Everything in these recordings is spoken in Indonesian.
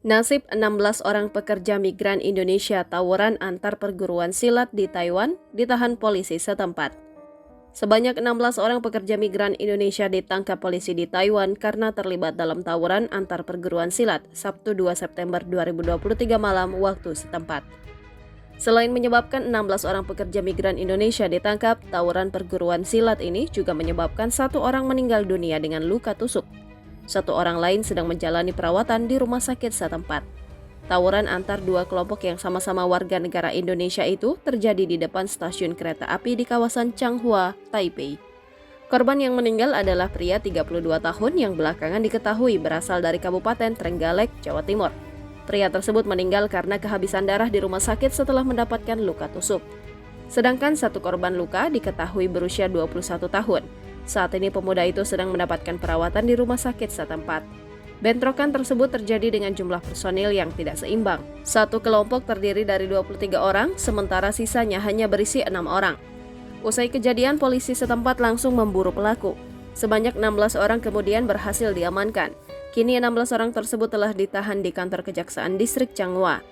Nasib 16 orang pekerja migran Indonesia tawuran antar perguruan silat di Taiwan ditahan polisi setempat. Sebanyak 16 orang pekerja migran Indonesia ditangkap polisi di Taiwan karena terlibat dalam tawuran antar perguruan silat Sabtu 2 September 2023 malam waktu setempat. Selain menyebabkan 16 orang pekerja migran Indonesia ditangkap, tawuran perguruan silat ini juga menyebabkan 1 orang meninggal dunia dengan luka tusuk. 1 orang lain sedang menjalani perawatan di rumah sakit setempat. Tawuran antar 2 kelompok yang sama-sama warga negara Indonesia itu terjadi di depan stasiun kereta api di kawasan Changhua, Taipei. Korban yang meninggal adalah pria 32 tahun yang belakangan diketahui berasal dari Kabupaten Trenggalek, Jawa Timur. Pria tersebut meninggal karena kehabisan darah di rumah sakit setelah mendapatkan luka tusuk. Sedangkan 1 korban luka diketahui berusia 21 tahun. Saat ini pemuda itu sedang mendapatkan perawatan di rumah sakit setempat. Bentrokan tersebut terjadi dengan jumlah personil yang tidak seimbang. 1 kelompok terdiri dari 23 orang, sementara sisanya hanya berisi 6 orang. Usai kejadian, polisi setempat langsung memburu pelaku. Sebanyak 16 orang kemudian berhasil diamankan. Kini 16 orang tersebut telah ditahan di kantor Kejaksaan Distrik Changhua.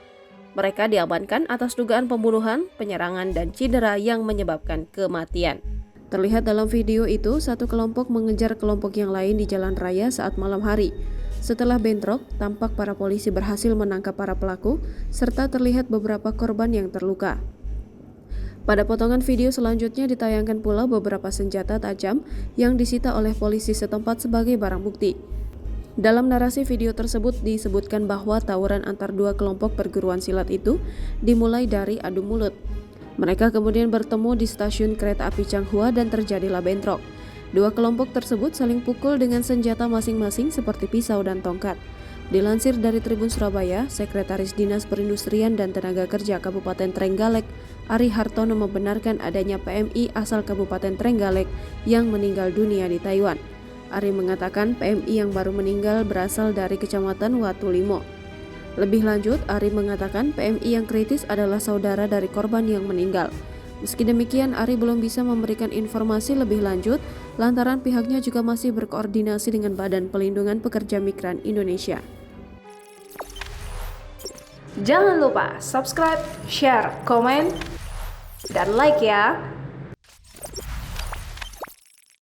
Mereka diamankan atas dugaan pembunuhan, penyerangan, dan cedera yang menyebabkan kematian. Terlihat dalam video itu, 1 kelompok mengejar kelompok yang lain di jalan raya saat malam hari. Setelah bentrok, tampak para polisi berhasil menangkap para pelaku, serta terlihat beberapa korban yang terluka. Pada potongan video selanjutnya ditayangkan pula beberapa senjata tajam yang disita oleh polisi setempat sebagai barang bukti. Dalam narasi video tersebut disebutkan bahwa tawuran antar 2 kelompok perguruan silat itu dimulai dari adu mulut. Mereka kemudian bertemu di stasiun kereta api Changhua dan terjadilah bentrok. 2 kelompok tersebut saling pukul dengan senjata masing-masing seperti pisau dan tongkat. Dilansir dari Tribun Surabaya, Sekretaris Dinas Perindustrian dan Tenaga Kerja Kabupaten Trenggalek, Ari Hartono membenarkan adanya PMI asal Kabupaten Trenggalek yang meninggal dunia di Taiwan. Ari mengatakan PMI yang baru meninggal berasal dari Kecamatan Watulimo. Lebih lanjut, Ari mengatakan PMI yang kritis adalah saudara dari korban yang meninggal. Meski demikian, Ari belum bisa memberikan informasi lebih lanjut lantaran pihaknya juga masih berkoordinasi dengan Badan Pelindungan Pekerja Migran Indonesia. Jangan lupa subscribe, share, komen, dan like ya!